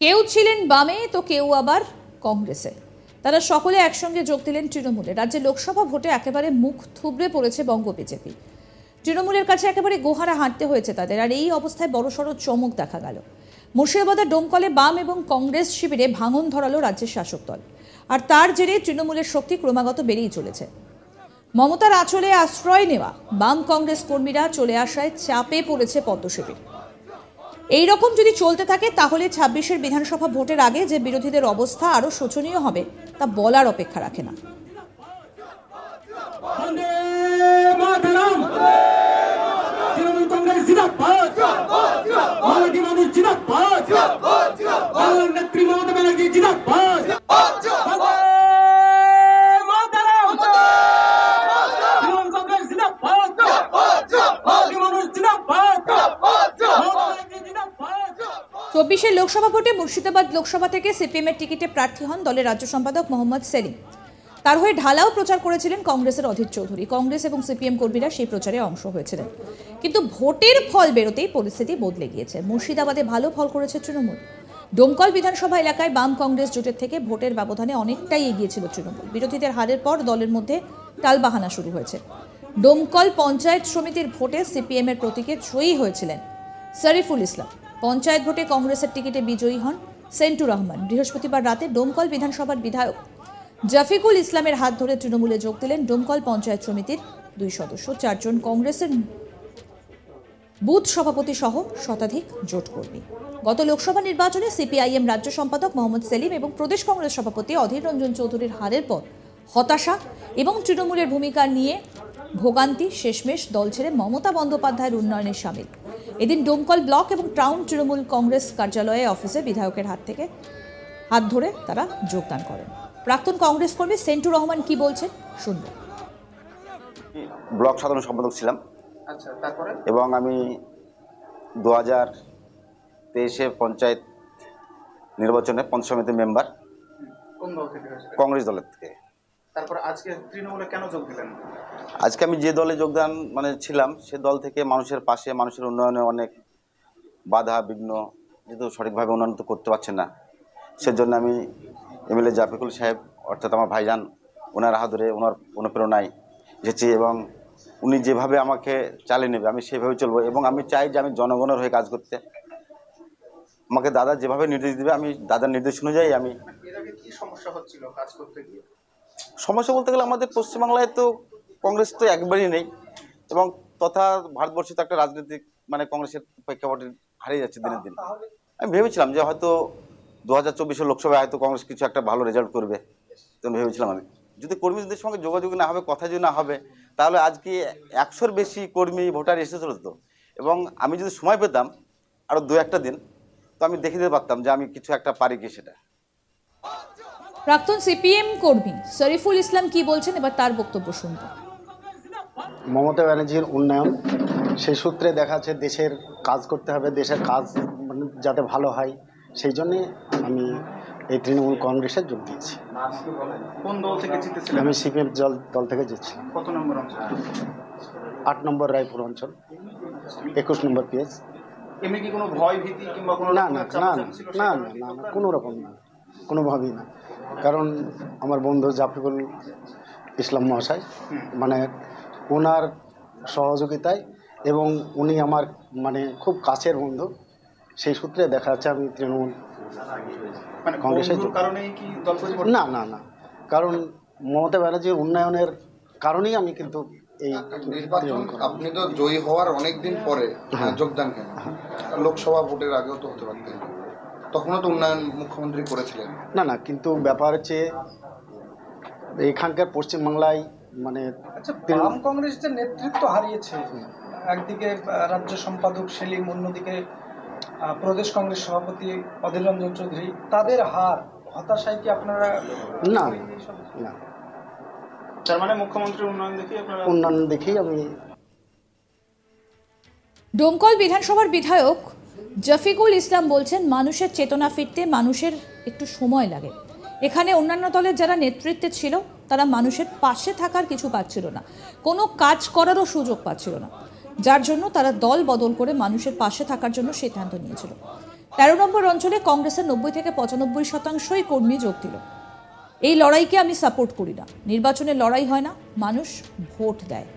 কেউ ছিলেন বামে তো কেউ আবার কংগ্রেসে। তারা সকলে একসঙ্গে যোগ দিলেন তৃণমূলে। রাজ্যে লোকসভা ভোটে একেবারে মুখ থুবড়ে পড়েছে বঙ্গ বিজেপি। তৃণমূলের কাছে একেবারে গোহারা হাঁটতে হয়েছে তাদের। আর এই অবস্থায় বড়সড় চমক দেখা গেল। মুর্শিদাবাদের ডোমকলে বাম এবং কংগ্রেস শিবিরে ভাঙন ধরালো রাজ্যের শাসক দল। আর তার জেরে তৃণমূলের শক্তি ক্রমাগত বেড়েই চলেছে। মমতার আঁচলে আশ্রয় নেওয়া বাম কংগ্রেস কর্মীরা চলে আসায় চাপে পড়েছে পদ্ম শিবির। এই রকম যদি চলতে থাকে তাহলে ২৬-এর বিধানসভা ভোটের আগে যে বিরোধীদের অবস্থা আরো শোচনীয় হবে তা বলার অপেক্ষা রাখে না। চব্বিশের লোকসভা ভোটে মুর্শিদাবাদ লোকসভা থেকে সিপিএম এর টিকিটে প্রার্থী হন দলের রাজ্য সম্পাদক মোহাম্মদ সেলিম। তার হয়ে ঢালাও প্রচার করেছিলেন কংগ্রেসের অধীর চৌধুরী। কংগ্রেস এবং সিপিএম কর্মীরা সেই প্রচারে অংশ হয়েছিলেন। কিন্তু ভোটের ফল বেরোতেই পরিস্থিতি বদলে গিয়েছে। মুর্শিদাবাদে ভালো ফল করেছে তৃণমূল। ডোমকল বিধানসভা এলাকায় বাম কংগ্রেস জোটের থেকে ভোটের ব্যবধানে অনেকটাই এগিয়ে ছিল তৃণমূল। বিরোধীদের হারের পর দলের মধ্যে টালবাহানা শুরু হয়েছে। ডোমকল পঞ্চায়েত সমিতির ভোটে সিপিএম এর প্রতীকে জয়ী হয়েছিলেন শরীফুল ইসলাম। পঞ্চায়েত ভোটে কংগ্রেসের টিকিটে বিজয়ী হন সেন্টুর রহমান। বৃহস্পতিবার রাতে ডোমকল বিধানসভার বিধায়ক জাফিকুল ইসলামের হাত ধরে তৃণমূলে যোগ দিলেন ডোমকল পঞ্চায়েত সমিতির ২ সদস্য। ৪ জন কংগ্রেসের বুথ সভাপতি সহ শতাধিক জোট কর্মী। গত লোকসভা নির্বাচনে সিপিআইএম রাজ্য সম্পাদক মোহাম্মদ সেলিম এবং প্রদেশ কংগ্রেস সভাপতি অধীর রঞ্জন চৌধুরীর হারের পর হতাশা এবং তৃণমূলের ভূমিকা নিয়ে ভোগান্তি শেষমেশ দল ছেড়ে মমতা বন্দ্যোপাধ্যায়ের উন্নয়নে সামিল। এদিন ডোমকল ব্লক এবং টাউন তৃণমূল কংগ্রেস কার্যালয়ে অফিসে বিধায়কের হাত ধরে তারা যোগদান করেন। প্রাক্তন কংগ্রেস কর্মী সেন্টুর রহমান কি বলছেন শুনব। ব্লক সাধারণ সম্পাদক ছিলাম। আচ্ছা, তারপরে এবং আমি 2023-এ পঞ্চায়েত নির্বাচনে পঞ্চায়েত সমিতির মেম্বার। কোন দল থেকে হয়েছে? কংগ্রেস দলের থেকে। তারপর আজকে তৃণমূলে কেন যোগ দিলেন? আজকে আমি যে দলে যোগদান ছিলাম সে দল থেকে মানুষের পাশে, মানুষের উন্নয়নে অনেক বাধা বিঘ্ন, যেহেতু সঠিকভাবে উন্নয়ন তো করতে পারছে না, সেজন্য আমি এমএলএ জাফিকুল সাহেব অর্থাৎ আমার ভাইজান, ওনার হাত ধরে ওনার অনুপ্রেরণায় এসেছি এবং উনি যেভাবে আমাকে চালিয়ে নেবে আমি সেভাবে চলবো। এবং আমি চাই যে আমি জনগণের হয়ে কাজ করতে। আমাকে দাদা যেভাবে নির্দেশ দেবে আমি দাদার নির্দেশ অনুযায়ী আমি। এর আগে কি সমস্যা হচ্ছিল কাজ করতে গিয়ে? সমস্যা বলতে গেলে আমাদের পশ্চিমবাংলায় তো কংগ্রেস তো একবারই নেই এবং তথা ভারতবর্ষে তো একটা রাজনৈতিক কংগ্রেসের প্রেক্ষাপটে হারিয়ে যাচ্ছে দিনের দিন। আমি ভেবেছিলাম যে হয়তো 2024-এর লোকসভায় হয়তো কংগ্রেস কিছু একটা ভালো রেজাল্ট করবে। তখন ভেবেছিলাম আমি যদি কর্মীদের সঙ্গে যোগাযোগ না হবে, কথা যদি না হবে, তাহলে আজকে 100-র বেশি কর্মী ভোটার এসেছিল তো। এবং আমি যদি সময় পেতাম আরও 2-1টা দিন, তো আমি দেখে দিতে পারতাম যে আমি কিছু একটা পারি কি সেটা। প্রাক্তন সিপিএম কর্মী শরীফুল ইসলাম কি বলছেন এবার তার বক্তব্য শুনব। মমতা ব্যানার্জির উন্নয়ন সেই সূত্রে দেখা যাচ্ছে দেশের কাজ করতে হবে, দেশের কাজ যাতে ভালো হয়, সেই জন্যে আমি এই তৃণমূল কংগ্রেসে যোগ দিয়েছি। কোন দল থেকে জিতেছিলেন? আমি সিপিএম দল থেকে জিতছিলাম। কত নম্বর অঞ্চল? 8 নম্বর রায়পুর অঞ্চল, 21 নম্বর পিএস। এমনি কি কোনো ভয় ভীতি কিংবা কোনো না না না না না না কোনো রকম না, কোনোভাবেই না। কারণ আমার বন্ধু জাফিকুল ইসলাম মহাশয় ওনার সহযোগিতায় এবং উনি আমার খুব কাছের বন্ধু, সেই সূত্রে দেখা যাচ্ছে আমি তৃণমূল কংগ্রেসের কারণেই কি দল পরিবর্তন? না না না, কারণ মমতা ব্যানার্জির উন্নয়নের কারণেই আমি কিন্তু এই নির্বাচন। আপনি তো জয়ী হওয়ার অনেকদিন পরে যোগদান কেন? লোকসভা ভোটের আগেও তো হতে পারতেন, তখনও তো উন্নয়ন মুখ্যমন্ত্রী করেছিলেন। না না, কিন্তু ব্যাপার হচ্ছে এখানকার পশ্চিমবাংলায় বাম কংগ্রেস যে নেতৃত্ব হারিয়েছে, একদিকে রাজ্য সম্পাদক সেলিম, অন্যদিকে প্রদেশ কংগ্রেস সভাপতি অধীর রঞ্জন চৌধুরী, তাদের হার হতাশায় কি আপনারা? না না, তার মানে মুখ্যমন্ত্রীর উন্নয়ন দেখেই আমি। ডোমকল বিধানসভার বিধায়ক জাফিকুল ইসলাম বলছেন মানুষের চেতনা ফিরতে মানুষের একটু সময় লাগে। এখানে অন্যান্য দলের যারা নেতৃত্বে ছিল তারা মানুষের পাশে থাকার কিছু পাচ্ছিল না, কোনো কাজ করারও সুযোগ পাচ্ছিল না, যার জন্য তারা দল বদল করে মানুষের পাশে থাকার জন্য সিদ্ধান্ত নিয়েছিল। 13 নম্বর অঞ্চলে কংগ্রেসের 90 থেকে 95% কর্মী যোগ দিল। এই লড়াইকে আমি সাপোর্ট করি না। নির্বাচনে লড়াই হয় না, মানুষ ভোট দেয়।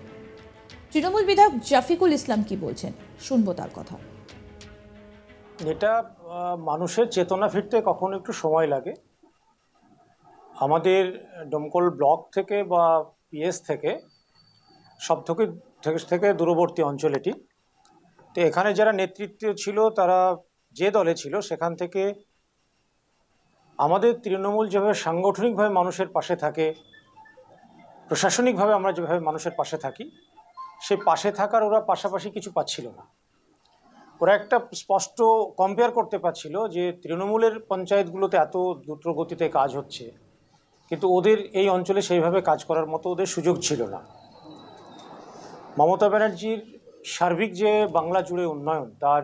তৃণমূল বিধায়ক জাফিকুল ইসলাম কি বলছেন, শুনবো তার কথা। এটা মানুষের চেতনা ফিরতে কখনো একটু সময় লাগে। আমাদের ডোমকল ব্লক থেকে বা পিএস থেকে সব থেকে দূরবর্তী অঞ্চল এটি। তো এখানে যারা নেতৃত্ব ছিল তারা যে দলে ছিল সেখান থেকে আমাদের তৃণমূল যেভাবে সাংগঠনিকভাবে মানুষের পাশে থাকে, প্রশাসনিকভাবে আমরা যেভাবে মানুষের পাশে থাকি, সেই পাশে থাকার ওরা পাশাপাশি কিছু পাচ্ছিল না। ওরা একটা স্পষ্ট কম্পেয়ার করতে পারছিল যে তৃণমূলের পঞ্চায়েতগুলোতে এত দ্রুত গতিতে কাজ হচ্ছে, কিন্তু ওদের এই অঞ্চলে সেইভাবে কাজ করার মতো ওদের সুযোগ ছিল না। মমতা ব্যানার্জির সার্বিক যে বাংলা জুড়ে উন্নয়ন, তার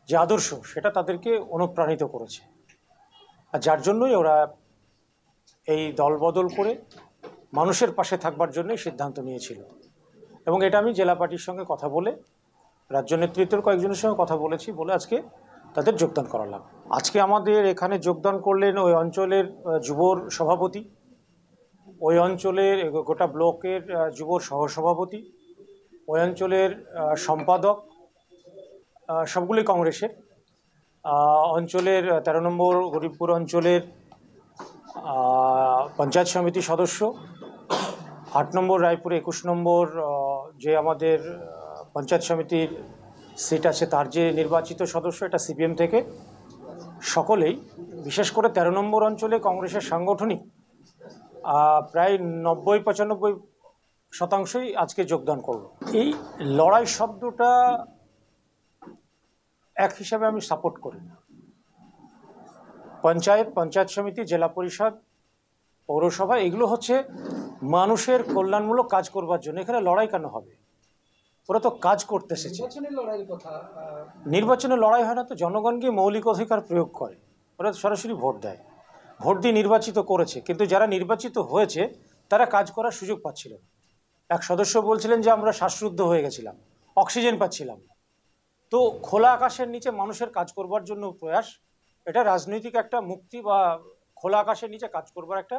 যে আদর্শ, সেটা তাদেরকে অনুপ্রাণিত করেছে। আর যার জন্যই ওরা এই দলবদল করে মানুষের পাশে থাকবার জন্যই সিদ্ধান্ত নিয়েছিল। এবং এটা আমি জেলা পার্টির সঙ্গে কথা বলে, রাজ্য নেতৃত্বের কয়েকজনের সঙ্গে কথা বলেছি, বলে আজকে তাদের যোগদান করালাম। আজকে আমাদের এখানে যোগদান করলেন ওই অঞ্চলের যুবর সভাপতি, ওই অঞ্চলের গোটা ব্লকের যুবর সহসভাপতি, ওই অঞ্চলের সম্পাদক, সবগুলি কংগ্রেসের। অঞ্চলের 13 নম্বর গরিবপুর অঞ্চলের পঞ্চায়েত সমিতি সদস্য, 8 নম্বর রায়পুর 21 নম্বর যে আমাদের পঞ্চায়েত সমিতির সিট আছে তার যে নির্বাচিত সদস্য, এটা সিপিএম থেকে, সকলেই বিশেষ করে 13 নম্বর অঞ্চলে কংগ্রেসের সাংগঠনিক প্রায় 90-95% আজকে যোগদান করল। এই লড়াই শব্দটা এক হিসাবে আমি সাপোর্ট করি না। পঞ্চায়েত সমিতি, জেলা পরিষদ, পৌরসভা, এগুলো হচ্ছে মানুষের কল্যাণমূলক কাজ করবার জন্য। এখানে লড়াই কেন হবে? ওরা তো কাজ করতে এসেছে। নির্বাচনে লড়াই হয় না তো, জনগণকে মৌলিক অধিকার প্রয়োগ করে, ওরা সরাসরি ভোট দেয়। ভোট দিয়ে নির্বাচিত করেছে, কিন্তু যারা নির্বাচিত হয়েছে তারা কাজ করার সুযোগ পাচ্ছিল না। এক সদস্য বলছিলেন যে আমরা শ্বাসরুদ্ধ হয়ে গেছিলাম, অক্সিজেন পাচ্ছিলাম না। তো খোলা আকাশের নিচে মানুষের কাজ করবার জন্য প্রয়াস, এটা রাজনৈতিক একটা মুক্তি বা খোলা আকাশের নিচে কাজ করবার একটা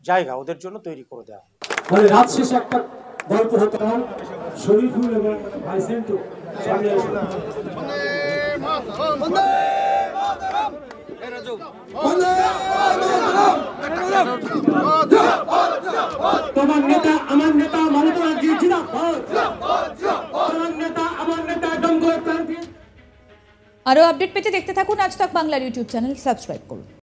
জায়গা ওদের জন্য তৈরি করে দেওয়া। মানে রাত শেষে একটা গল্প হতে হয়, শরীফুল এবং ভাইসেন্টো সামনে এসে তোমার নেতা আমার নেতা মমতা ব্যানার্জি জিন্দাবাদ, তোমার নেতা আমার নেতা ডোমকল প্রান্তীয়। আরও আপডেট পেতে দেখতে থাকুন আজ তাক বাংলার ইউটিউব চ্যানেল, সাবস্ক্রাইব করুন।